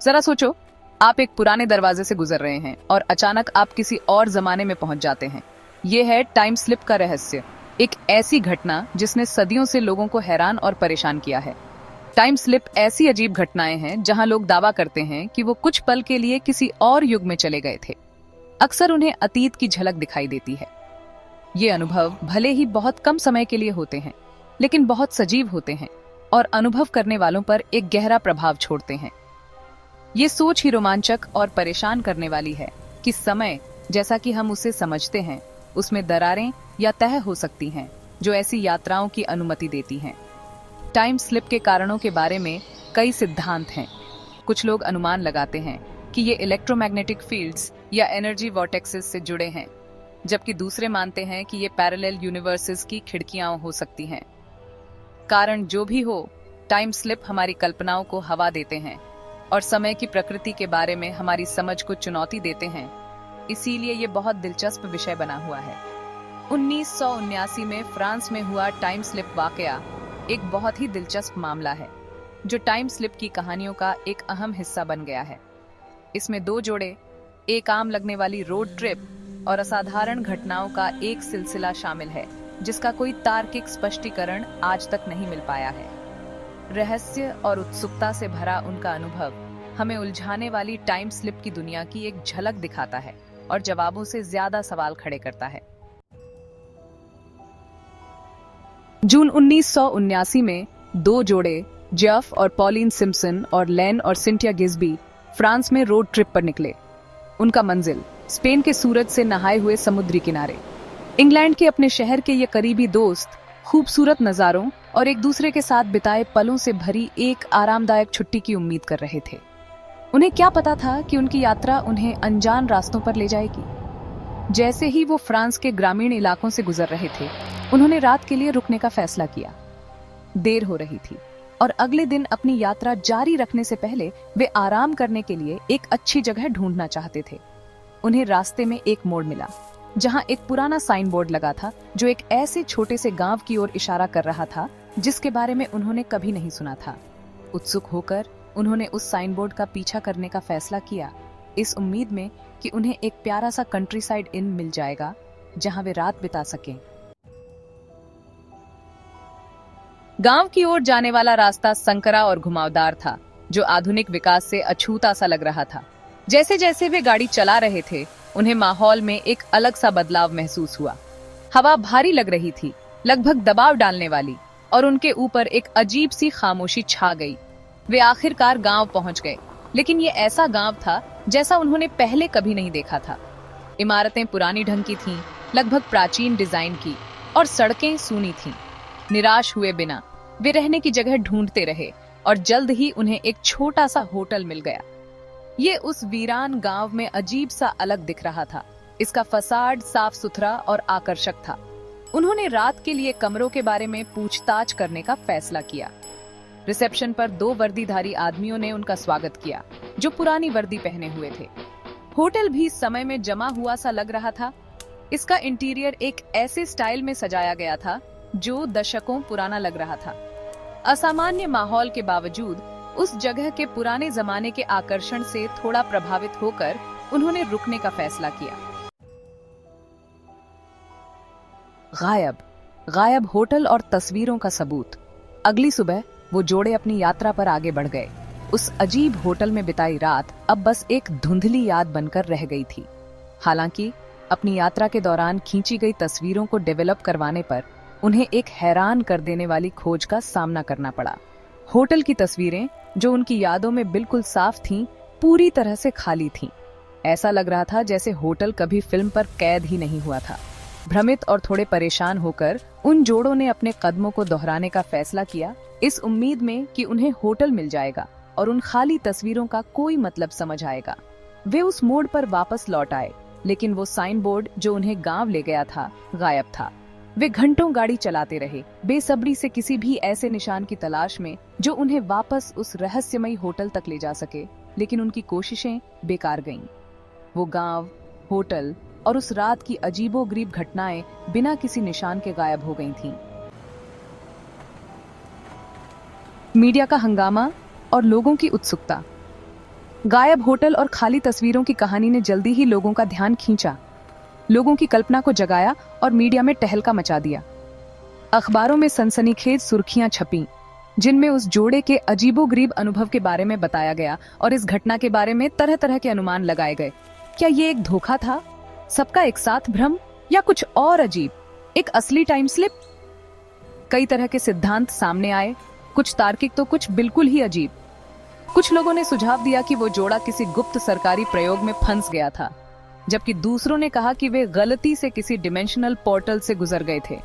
जरा सोचो, आप एक पुराने दरवाजे से गुजर रहे हैं और अचानक आप किसी और जमाने में पहुंच जाते हैं। ये है टाइम स्लिप का रहस्य, एक ऐसी घटना जिसने सदियों से लोगों को हैरान और परेशान किया है। टाइम स्लिप ऐसी अजीब घटनाएं हैं जहां लोग दावा करते हैं कि वो कुछ पल के लिए किसी और युग में चले गए थे। अक्सर उन्हें अतीत की झलक दिखाई देती है। ये अनुभव भले ही बहुत कम समय के लिए होते हैं, लेकिन बहुत सजीव होते हैं और अनुभव करने वालों पर एक गहरा प्रभाव छोड़ते हैं। ये सोच ही रोमांचक और परेशान करने वाली है कि समय, जैसा कि हम उसे समझते हैं, उसमें दरारें या तह हो सकती हैं जो ऐसी यात्राओं की अनुमति देती हैं। टाइम स्लिप के कारणों के बारे में कई सिद्धांत हैं। कुछ लोग अनुमान लगाते हैं कि ये इलेक्ट्रोमैग्नेटिक फील्ड्स या एनर्जी वॉर्टेक्सेस से जुड़े हैं, जबकि दूसरे मानते हैं कि ये पैरेलल यूनिवर्सेस की खिड़कियां हो सकती हैं। कारण जो भी हो, टाइम स्लिप हमारी कल्पनाओं को हवा देते हैं और समय की प्रकृति के बारे में हमारी समझ को चुनौती देते हैं। इसीलिए ये बहुत दिलचस्प विषय बना हुआ है। 1979 में फ्रांस में हुआ टाइम स्लिप वाकया एक बहुत ही दिलचस्प मामला है, जो टाइम स्लिप की कहानियों का एक अहम हिस्सा बन गया है। इसमें दो जोड़े, एक आम लगने वाली रोड ट्रिप और असाधारण घटनाओं का एक सिलसिला शामिल है, जिसका कोई तार्किक स्पष्टीकरण आज तक नहीं मिल पाया है। रहस्य और उत्सुकता से भरा उनका अनुभव हमें उलझाने वाली टाइम स्लिप की दुनिया की एक झलक दिखाता है और जवाबों से ज्यादा सवाल खड़े करता है। जून 1979 में दो जोड़े, जेफ और पॉलिन सिम्पसन और लेन और सिंथिया गिस्बी, फ्रांस में रोड ट्रिप पर निकले। उनका मंजिल स्पेन के सूरज से नहाए हुए समुद्री किनारे। इंग्लैंड के अपने शहर के ये करीबी दोस्त खूबसूरत नजारों और एक दूसरे के साथ बिताए पलों से भरी एक आरामदायक छुट्टी की उम्मीद कर रहे थे। उन्हें क्या पता था कि उनकी यात्रा उन्हें अनजान रास्तों पर ले जाएगी। जैसे ही वो फ्रांस के ग्रामीण इलाकों से गुजर रहे थे, उन्होंने रात के लिए रुकने का फैसला किया। देर हो रही थी और अगले दिन अपनी यात्रा जारी रखने से पहले वे आराम करने के लिए एक अच्छी जगह ढूंढना चाहते थे। उन्हें रास्ते में एक मोड़ मिला, जहां एक पुराना साइन बोर्ड लगा था जो एक ऐसे छोटे से गांव की ओर इशारा कर रहा था जिसके बारे में उन्होंने कभी नहीं सुना था। उत्सुक होकर उन्होंने उस साइन बोर्ड का पीछा करने का फैसला किया, इस उम्मीद में कि उन्हें एक प्यारा सा कंट्री साइड इन मिल जाएगा जहां वे रात बिता सकें। गांव की ओर जाने वाला रास्ता संकरा और घुमावदार था, जो आधुनिक विकास से अछूता सा लग रहा था। जैसे जैसे वे गाड़ी चला रहे थे, उन्हें माहौल में एक अलग सा बदलाव महसूस हुआ। हवा भारी लग रही थी, लगभग दबाव डालने वाली, और उनके ऊपर एक अजीब सी खामोशी छा गई। वे आखिरकार गांव पहुंच गए, लेकिन ये ऐसा गांव था जैसा उन्होंने पहले कभी नहीं देखा था। इमारतें पुरानी ढंग की थीं, लगभग प्राचीन डिजाइन की, और सड़कें सूनी थीं। निराश हुए बिना वे रहने की जगह ढूंढते रहे और जल्द ही उन्हें एक छोटा सा होटल मिल गया। ये उस वीरान गांव में अजीब सा अलग दिख रहा था। इसका फसाड साफ सुथरा और आकर्षक था। उन्होंने रात के लिए कमरों के बारे में पूछताछ करने का फैसला किया। रिसेप्शन पर दो वर्दीधारी आदमियों ने उनका स्वागत किया, जो पुरानी वर्दी पहने हुए थे। होटल भी समय में जमा हुआ सा लग रहा था। इसका इंटीरियर एक ऐसे स्टाइल में सजाया गया था जो दशकों पुराना लग रहा था। असामान्य माहौल के बावजूद उस जगह के पुराने जमाने के आकर्षण से थोड़ा प्रभावित होकर उन्होंने रुकने का फैसला किया। गायब होटल और तस्वीरों का सबूत। अगली सुबह वो जोड़े अपनी यात्रा पर आगे बढ़ गए। उस अजीब होटल में बिताई रात अब बस एक धुंधली याद बनकर रह गई थी। हालांकि अपनी यात्रा के दौरान खींची गई तस्वीरों को डेवलप करवाने पर उन्हें एक हैरान कर देने वाली खोज का सामना करना पड़ा। होटल की तस्वीरें, जो उनकी यादों में बिल्कुल साफ थीं, पूरी तरह से खाली थीं। ऐसा लग रहा था जैसे होटल कभी फिल्म पर कैद ही नहीं हुआ था। भ्रमित और थोड़े परेशान होकर उन जोड़ों ने अपने कदमों को दोहराने का फैसला किया, इस उम्मीद में कि उन्हें होटल मिल जाएगा और उन खाली तस्वीरों का कोई मतलब समझ आएगा। वे उस मोड़ पर वापस लौट आए, लेकिन वो साइन बोर्ड जो उन्हें गांव ले गया था, गायब था। वे घंटों गाड़ी चलाते रहे, बेसब्री से किसी भी ऐसे निशान की तलाश में जो उन्हें वापस उस रहस्यमयी होटल तक ले जा सके, लेकिन उनकी कोशिशें बेकार गईं। वो गांव, होटल और उस रात की अजीबोगरीब घटनाएं बिना किसी निशान के गायब हो गई थीं। मीडिया का हंगामा और लोगों की उत्सुकता। गायब होटल और खाली तस्वीरों की कहानी ने जल्दी ही लोगों का ध्यान खींचा, लोगों की कल्पना को जगाया और मीडिया में टहलका मचा दिया। अखबारों में सनसनीखेज सुर्खियां छपीं, जिनमें उस जोड़े के अजीबोगरीब अनुभव के बारे में बताया गया और इस घटना के बारे में तरह तरह के अनुमान लगाए गए। क्या ये एक धोखा था, सबका एक साथ भ्रम, या कुछ और अजीब, एक असली टाइम स्लिप? कई तरह के सिद्धांत सामने आए, कुछ तार्किक तो कुछ बिल्कुल ही अजीब। कुछ लोगों ने सुझाव दिया कि वो जोड़ा किसी गुप्त सरकारी प्रयोग में फंस गया था, जबकि दूसरों ने कहा कि वे गलती से किसी डिमेंशनल पोर्टल से गुजर गए थे।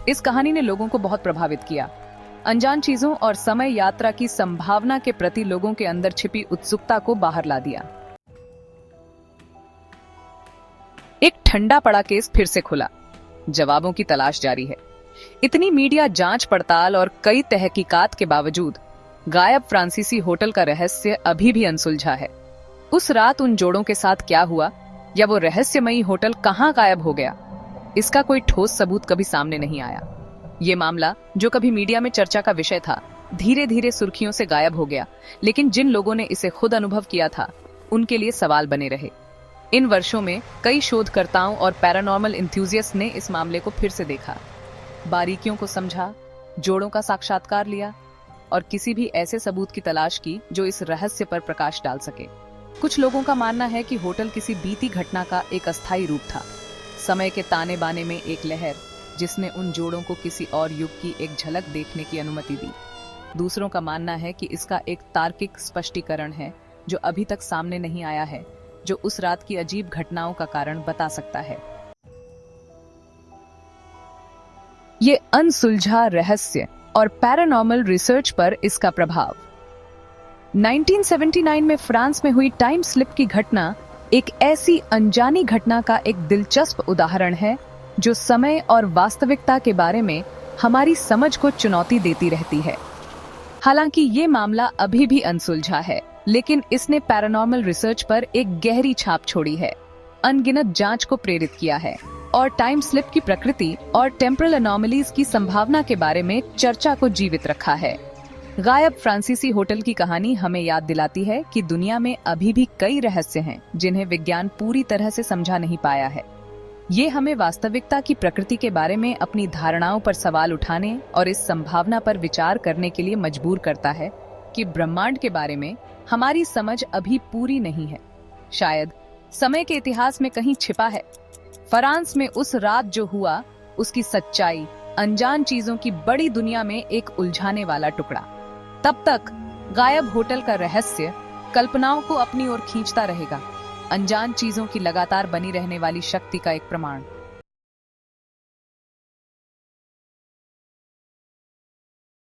इस कहानी ने लोगों को बहुत प्रभावित किया। अनजान चीजों और समय यात्रा की संभावना के प्रति लोगों के अंदर छिपी उत्सुकता को बाहर ला दिया। एक ठंडा पड़ा केस फिर से खुला, जवाबों की तलाश जारी है। इतनी मीडिया जांच पड़ताल और कई तहकीकात के बावजूद गायब फ्रांसीसी होटल का रहस्य अभी भी अनसुलझा है। उस रात उन जोड़ों के साथ क्या हुआ, या वो रहस्यमयी होटल कहां गायब हो गया, इसका कोई ठोस सबूत कभी सामने नहीं आया। ये मामला, जो कभी मीडिया में चर्चा का विषय था, धीरे धीरे सुर्खियों से गायब हो गया, लेकिन जिन लोगों ने इसे खुद अनुभव किया था, उनके लिए सवाल बने रहे। इन वर्षों में कई शोधकर्ताओं और पैरानॉर्मल एंथुसियास्ट ने इस मामले को फिर से देखा, बारीकियों को समझा, जोड़ों का साक्षात्कार लिया और किसी भी ऐसे सबूत की तलाश की जो इस रहस्य पर प्रकाश डाल सके। कुछ लोगों का मानना है कि होटल किसी बीती घटना का एक अस्थायी रूप था, समय के ताने बाने में एक लहर, जिसने उन जोड़ों को किसी और युग की एक झलक देखने की अनुमति दी। दूसरों का मानना है कि इसका एक तार्किक स्पष्टीकरण है जो अभी तक सामने नहीं आया है, जो उस रात की अजीब घटनाओं का कारण बता सकता है। ये अनसुलझा रहस्य और पैरानॉर्मल रिसर्च पर इसका प्रभाव। 1979 में फ्रांस में हुई टाइम स्लिप की घटना एक ऐसी अनजानी घटना का एक दिलचस्प उदाहरण है जो समय और वास्तविकता के बारे में हमारी समझ को चुनौती देती रहती है। हालांकि ये मामला अभी भी अनसुलझा है, लेकिन इसने पैरानॉर्मल रिसर्च पर एक गहरी छाप छोड़ी है, अनगिनत जांच को प्रेरित किया है और टाइम स्लिप की प्रकृति और टेम्परल एनोमलीज की संभावना के बारे में चर्चा को जीवित रखा है। गायब फ्रांसीसी होटल की कहानी हमें याद दिलाती है कि दुनिया में अभी भी कई रहस्य हैं जिन्हें विज्ञान पूरी तरह से समझा नहीं पाया है। ये हमें वास्तविकता की प्रकृति के बारे में अपनी धारणाओं पर सवाल उठाने और इस संभावना पर विचार करने के लिए मजबूर करता है कि ब्रह्मांड के बारे में हमारी समझ अभी पूरी नहीं है। शायद समय के इतिहास में कहीं छिपा है फ्रांस में उस रात जो हुआ, उसकी सच्चाई अनजान चीजों की बड़ी दुनिया में एक उलझाने वाला टुकड़ा। तब तक गायब होटल का रहस्य कल्पनाओं को अपनी ओर खींचता रहेगा, अनजान चीजों की लगातार बनी रहने वाली शक्ति का एक प्रमाण।